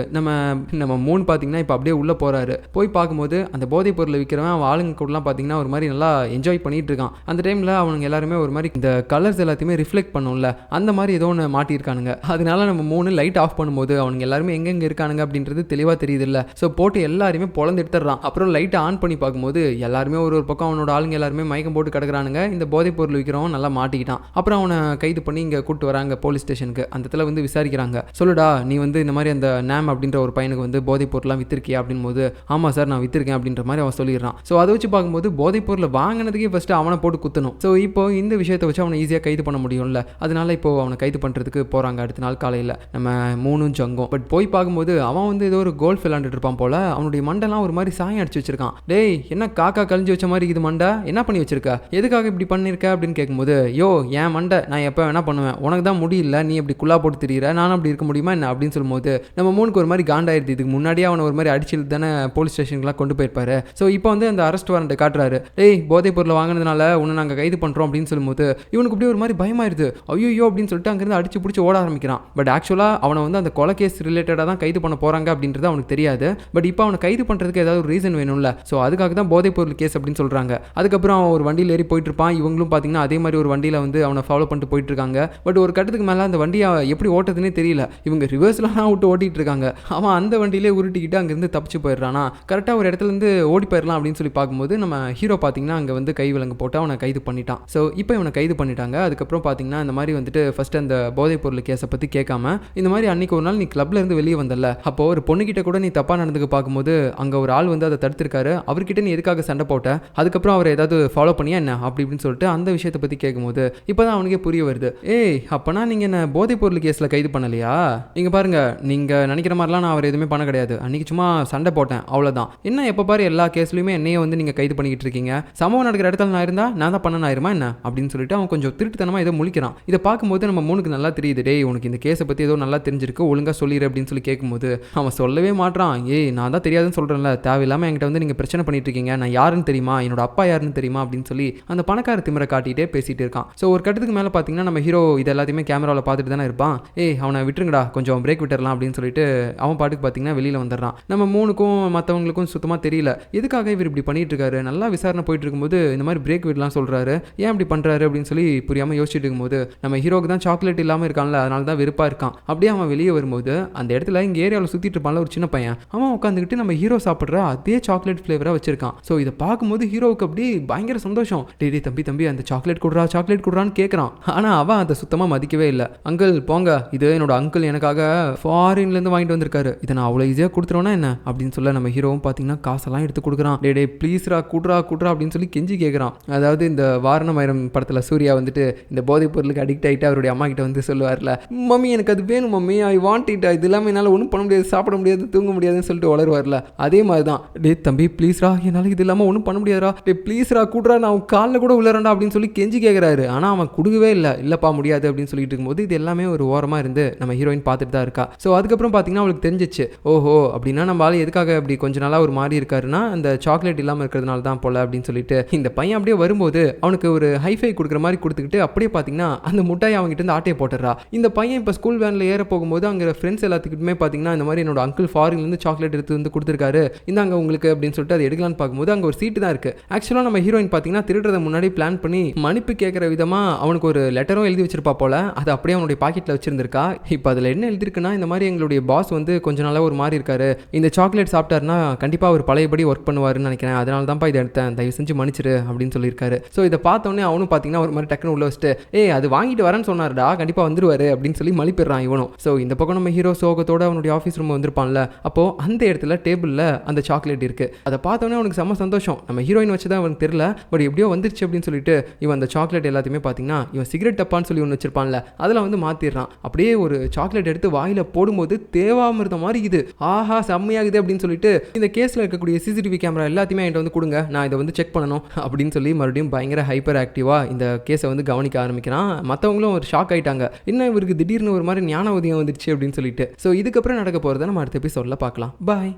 நம்ம மூணு பார்த்தீங்கன்னா இப்போ அப்படியே உள்ளே போகிறாரு. போய் பார்க்கும்போது அந்த போதைப் பொருளை விற்கிறவன் அவன் ஆளுங்க கூடலாம் பார்த்தீங்கன்னா ஒரு மாதிரி நல்லா என்ஜாய் பண்ணிட்டு இருக்கான். அந்த டைமில் அவனுங்க எல்லாருமே ஒரு மாதிரி இந்த கலர்ஸ் எல்லாத்தையுமே ரிஃப்ளெக்ட் பண்ணும்ல, அந்த மாதிரி ஏதோ ஒன்று மாட்டியிருக்கானுங்க. அதனால நம்ம மூணு லைட் ஆஃப் பண்ணும்போது அவனுங்க எல்லாருமே எங்கெங்கே இருக்கானுங்க அப்படின்றது தெளிவாக தெரியுது இல்லை. ஸோ போட்டு எல்லாருமே பொழந்து எடுத்துடுறான். அப்புறம் லைட்டை ஆன் பண்ணி பார்க்கும்போது எல்லாருமே ஒரு பக்கம் அவனோட ஆளுங்க எல்லாருமே மயக்கம் போட்டு கிடக்குறானுங்க. இந்த போதைப் பொருள் விற்கிறவன் நல்லா மாட்டிக்கிட்டான். அப்புறம் அவனை கைது பண்ணி இங்கே கூட்டு வராங்க போலீஸ் ஸ்டேஷனுக்கு. அந்த இடத்துல வந்து விசாரிக்கிறாங்க. சொல்லுடா நீ வந்து இந்த மாதிரி அந்த நேம் அப்படின்ற ஒரு பையனுக்கு வந்து போதைப் பொருள்லாம் வித்திருக்கியா அப்படின் போது ஆமாம் சார் நான் வித்திருக்கேன் அப்படின்ற மாதிரி அவன் சொல்லிடுறான். ஸோ அதை வச்சு பார்க்கும்போது போதைப் பொருளை வாங்கினதுக்கே ஃபர்ஸ்ட் அவனை போட்டு குத்தணும். ஸோ இப்போ இந்த விஷயத்தை வச்சு அவனை ஈஸியாக கைது பண்ண முடியும்ல, அதனால இப்போ அவனை கைது பண்ணுறதுக்கு போகிறாங்க அடுத்த நாள் காலையில் நம்ம மூணும் ஜங்கும். பட் போய் பார்க்கும்போது அவன் வந்து ஏதோ ஒரு கோல்ஃப் விளையாண்டுட்டு இருப்பான் போல. அவனுடைய மண்டெல்லாம் ஒரு மாதிரி சாயம் அடிச்சு வச்சிருக்கான். டேய் என்ன காக்கா கழிஞ்சு வச்ச மாதிரி இது மண்டை, என்ன பண்ணி வச்சிருக்க, எதுக்காக இப்படி பண்ணிருக்க அப்படின்னு கேட்கும்போது யோ என் மண்டை நான் எப்போ வேணா பண்ணுவேன், உனக்கு தான் முடியல, நீ இப்படி குள்ளா போட்டு திரியிற, நானும் அப்படி இருக்க முடியுமா என்ன அப்படின்னு சொல்லும்போது நம்ம மூணுக்கு ஒரு மாதிரி காண்டாயிருது. இதுக்கு முன்னாடியே அவனை ஒரு மாதிரி அடிச்சுட்டு தானே போலீஸ் ஸ்டேஷனுக்குலாம் கொண்டு போயிருப்பாரு. ஸோ இப்போ வந்து அந்த அரெஸ்ட் வாரண்ட்டை காட்டுறாரு. டேய் போதைப் பொருளை வாங்கினதுனால உன்னை நாங்கள் கைது பண்ணுறோம் அப்படின்னு சொல்லும்போது இவனுக்கு அப்படியே ஒரு மாதிரி பயமாயிருது. ஐயோ அப்படின்னு சொல்லிட்டு அங்கேருந்து அடிச்சு பிடிச்சி ஓட ஆரம்பிக்கிறான். பட் ஆக்சுவலாக அவனை வந்து அந்த கொலை கேஸ் ரிலேட்டடாக தான் கைது பண்ண போகிறாங்க அப்படின்றது அவனுக்கு தெரியாது. பட் இப்போ அவனை கைது பண்ணுறதுக்கு ஏதாவது ஒரு ரீசன் வேணும்ல, ஸோ அதுக்காக தான் போதைப் பொருள் கேஸ் அப்படின்னு சொல்கிறாங்க. அதுக்கப்புறம் அவன் ஒரு வண்டியில் ஏறி போயிட்டு இருப்பான். இவங்களும் பார்த்தீங்கன்னா அதே மாதிரி ஒரு வண்டியில் வந்து அவனை ஃபாலோ பண்ணிட்டு போயிட்டு இருக்காங்க. பட் ஒரு கட்டத்துக்கு மேலே அந்த வண்டியை எப்படி ஓட்டுறதுனே தெரியல, இவங்க ரிவர்ஸ்லாம் விட்டு ஓட்டிட்டு இருக்காங்க. அவன் அந்த வண்டியிலே உருட்டிக்கிட்டு அங்கேருந்து தப்பிச்சு போயிடுறானா. கரெக்டாக ஒரு இடத்துல இருந்து ஓடி போயிடலாம் அப்படின்னு சொல்லி பார்க்கும்போது நம்ம ஹீரோ பார்த்தீங்கன்னா அங்கே வந்து கை விலங்கு போட்டு அவனை கைது பண்ணிட்டான். ஸோ இப்போ இவனை கைது பண்ணிட்டாங்க. அதுக்கப்புறம் பார்த்தீங்கன்னா இந்த மாதிரி வந்துட்டு ஃபர்ஸ்ட் அந்த போதைப் பொருள் கேஸை பற்றி கேட்காம இந்த மாதிரி அன்னைக்கு ஒரு நாள் நீ கிளப்ல இருந்து வெளியே வந்தல, அப்போ ஒரு பொண்ணுகிட்ட கூட நீ தப்பா நடந்துக்க பார்க்கும்போது அங்கே ஒரு ஆள் வந்து அதை தடுத்திருக்காரு, அவர்கிட்ட நீ எதுக்காக சண்டை போட்ட, அதுக்கப்புறம் அவர் ஏதாவது ஃபாலோ பண்ணியா என்ன அப்படி இப்படின்னு சொல்லிட்டு அந்த விஷயத்தை பற்றி கேட்கும்போது இப்போதான் அவனுக்கே புரிய வருது. ஏய் அப்பனா நீங்கள் என்ன போதைப் பொருள் கேஸில் கைது பண்ணலையா, நீங்கள் பாருங்க நீங்கள் நினைக்கிற மாதிரிலாம் நான் அவர் எதுவுமே பண்ண கிடையாது, அன்றைக்கி சும்மா சண்டை போட்டேன் அவ்வளோதான், என்ன எப்போ பாரு எல்லா கேஸ்லையுமே என்னையே வந்து நீங்கள் கைது பண்ணிக்கிட்டு இருக்கீங்க, சம்பவம் நடக்கிற இடத்துல நான் இருந்தால் நான் தான் பண்ண ஆயிருமா என்ன அப்படின்னு சொல்லிட்டு அவன் கொஞ்சம் திருட்டுத்தனமாக ஏதோ முழிக்கிறான். இதை பார்க்கும்போது நம்ம மூணுக்கு நல்லா தெரியுது, டேய் உனக்கு இந்த கேஸை பற்றி ஏதோ நல்லா தெரிஞ்சிருக்கு, ஒழுங்காக சொல்லிடு அப்படின்னு சொல்லி கேட்கும்போது அவன் சொல்லவே மாட்டான். ஏய் நான் தான் தெரியாதுன்னு சொல்கிறேன்ல, தேவையில்லாமல் என்கிட்ட வந்து நீங்கள் பிரச்சனை பண்ணிட்டு இருக்கீங்க, நான் யாருன்னு தெரியுமா, என்னோட அப்பா யாருன்னு தெரியுமா அப்படின்னு சொல்லி அந்த பணக்கார திமிரை காட்டிகிட்டே பேசிகிட்டு இருக்கான். ஸோ ஒரு கட்டத்துக்கு மேலே பார்த்தீங்கன்னா நம்ம ஹீரோ இது எல்லாத்தையுமே கேமராவில் பார்த்துட்டு தானே இருப்பான். ஏய் அவனை விட்டுருங்கடா கொஞ்சம் பிரேக் விட்டுறலாம் அப்படின்னு சொல்லிட்டு அவன் பாட்டுக்கு பார்த்தீங்கன்னா வெளியில் வந்துடுறான். நம்ம மூணுக்கும் மற்றவங்களுக்கும் சுத்தமாக தெரியல எதுக்காக இவர் இப்படி பண்ணிட்டு இருக்காரு. நல்லா விசாரணை போயிட்டு இருக்கும்போது இந்த மாதிரி பிரேக் விடலாம் சொல்கிறாரு, ஏன் இப்படி பண்ணுறாரு அப்படின்னு சொல்லி புரியாமல் யோசிச்சுட்டு இருக்கும்போது நம்ம ஹீரோக்கு தான் சாக்லேட் இல்லாமல் இருக்கான்ல, அதனால தான் வெறுப்பாக இருக்கான். அப்படியே அவன் வெளியே வரும்போது அந்த இடத்துல இங்கே ஏரியாவில் சுற்றிட்டு இருப்பான்ல ஒரு சின்ன பையன், அவன் உட்காந்துக்கிட்டு நம்ம ஹீரோ சாப்பிட்ற அதே சாக்லேட் ஃப்ளேவராக வச்சிருக்கான். ஸோ இதை பார்க்கும்போது ஹீரோவுக்கு அப்படி பயங்கர சந்தோஷம். டேடி தம்பி அந்த சாக்லேட் கொடுறான்னு கேட்குறான். ஆனால் அவன் அதை சுத்தமாக மதிக்கவே இல்லை. அங்கிள் போங்க, இது என்னோட அங்கிள் எனக்காக ஃபாரின்லேருந்து வாங்கிட்டு வந்திருக்காரு, இதை நான் அவ்வளோ ஈஸியாக கொடுத்துருவேன்னா என்ன அப்படின்னு சொல்ல நம்ம ஹீரோவும் பார்த்தீங்கன்னா காசெல்லாம் எடுத்து கொடுக்குறான். டே ப்ளீஸ்ரா குட்ரா அப்படின்னு சொல்லி கெஞ்சி கேட்குறான். அதாவது இந்த வாரணமாயிரம் படத்தில் சூர்யா வந்துட்டு இந்த போதைப் பொருளுக்கு அடிக்ட் ஆகிட்டு அவருடைய அம்மா கிட்ட வந்து சொல்லுவார்ல, மம்மி எனக்கு அது வேணும் மம்மி, ஐ வாண்ட் இட், இது இல்லாமல் என்னால் ஒன்றும் பண்ண முடியாது, சாப்பிட முடியாது, தூங்க முடியாதுன்னு சொல்லிட்டு வளருவார்ல, அதே மாதிரி தான். டே தம்பி ப்ளீஸ்ரா என்னால் இது இல்லாமல் ஒன்றும் பண்ண முடியாதுரா, டே ப்ளீஸ்ரா கூடுறா நான் காலில் கூட விழுறேன்டா அப்படின்னு சொல்லி கெஞ்சி கேட்குறாரு. ஆனால் அவன் கொடுக்கவே இல்லை. இல்லைப்பா முடியாது அப்படின்னு சொல்லிட்டு இருக்கும்போது இது எல்லாமே ஒரு ஓரமாக இருந்து நம்ம ஹீரோயின் பார்த்துட்டு தான் இருக்கா. ஸோ அதுக்கப்புறம் பார்த்தீங்கன்னா அவளுக்கு தெரிஞ்சிச்சு, ஓஹோ அப்படின்னா நம்ம ஆள் எதுக்காக அப்படி கொஞ்ச நாளாக ஒரு மாதிரி இருக்காருன்னா அந்த சாக்லேட் இல்லாமல் இருக்கிறதுனால தான் போல அப்படின்னு சொல்லிட்டு இந்த பையன் அப்படியே வரும்போது அவனுக்கு ஒரு ஹைஃபை கொடுக்குற மாதிரி கொடுத்துக்கிட்டு அப்படியே பார்த்தீங்கன்னா அந்த முட்டாய் அவங்ககிட்ட இருந்து ஆட்டையை போட்டுறா. இந்த பையன் இப்போ ஸ்கூல் வேனில் ஏற போகும்போது அங்கே ஃப்ரெண்ட்ஸ் எல்லாத்துக்குமே பார்த்தீங்கன்னா இந்த மாதிரி என்னோட அங்கிள் ஃபாரின்லேருந்து சாக்லேட் எடுத்து வந்து கொடுத்துருக்காரு, இந்தாங்க உங்களுக்கு அப்படின்னு சொல்லிட்டு அதை எடுக்கலான்னு பார்க்கும்போது அங்கே ஒரு சீட்டு தான் இருக்கு. ஆக்சுவலாக நம்ம ஹீரோயின் பார்த்தீங்கன்னா திருடுறதை முன்னாடி பிளான் பண்ணி மன்னிப்பு கேட்குற விதமாக அவனுக்கு ஒரு லெட்டரும் எழுதி வச்சிருப்பா போல. அதை அப்படியே அவனுடைய பாக்கெட்டில் வச்சிருந்திருக்கா. இப்போ அதில் என்ன எழுதிருக்குன்னா, இந்த மாதிரி எங்களுடைய பாஸ் வந்து கொஞ்ச நாளாக ஒரு மாதிரி இருக்காரு, இந்த சாக்லேட் சாப்பிட்டாருன்னா கண்டிப்பாக அவர் பழையபடி ஒர்க் பண்ணுவாருன்னு நினைக்கிறேன், அதனால தான்ப்பா இதை எடுத்தேன், தயவு செஞ்சு மன்னிச்சிரு அப்படின்னு சொல்லியிருக்காரு. ஸோ இதை பார்த்தோன்னே அவனும் பார்த்தீங்கன்னா ஒரு மாதிரி டக்குன்னு உள்ள வச்சுட்டு, அது வாங்கிட்டு வரேன்னு சொன்னார்டா, கண்டிப்பாக வந்துருவாரு அப்படின்னு சொல்லி மலிப்பிடுறான் இவனும். ஸோ இந்த பக்கம் நம்ம ஹீரோ சோகத்தோட அவனுடைய ஆஃபீஸ் ரூம் வந்திருப்பான்ல, அப்போ அந்த இடத்துல டேபிளில் அந்த சாக்லேட் இருக்கு. அதை பார்த்தோன்னே அவனுக்கு செம்ம சந்தோஷம். நம்ம ஹீரோயின் வச்சு தான் அவனுக்கு தெரியல, பட் எப்படியோ வந்துருச்சு அப்படின்னு சொல்லிட்டு இவன் அந்த சாக்லேட் எல்லாத்தையுமே பார்த்தீங்கன்னா இவன் சிகரெட் டப்பான்னு சொல்லி ஒன்று வச்சிருப்பான்ல அதில் வந்து மாற்றிடுறான். அப்படியே ஒரு சாக்லேட் எடுத்து வாயில் போடும்போது தேவாமிருந்த மாதிரி இது, ஆஹா செம்மையாகுது அப்படின்னு சொல்லிட்டு இந்த கேஸில் இருக்கக்கூடிய சிசிடிவி கேமரா எல்லாத்தையுமே என்கிட்ட வந்து கொடுங்க, நான் இதை வந்து செக் பண்ணணும் அப்படின்னு சொல்லி மறுபடியும் பயங்கர ஹைப்பர் ஆக்டிவாக இந்த கேஸை வந்து கவனிக்க ஆரம்பிக்கிறான். மற்றவங்களும் ஒரு ஷாக் ஆகிட்டாங்க, இன்னும் இவருக்கு திடீர்னு ஒரு மாதிரி ஞான உதயம் வந்துருச்சு அப்படின்னு சொல்லிட்டு. ஸோ இதுக்கப்புறம் நடக்க போகிறத நம்ம அடுத்த எபிசோடில் பார்க்கலாம். பாய்.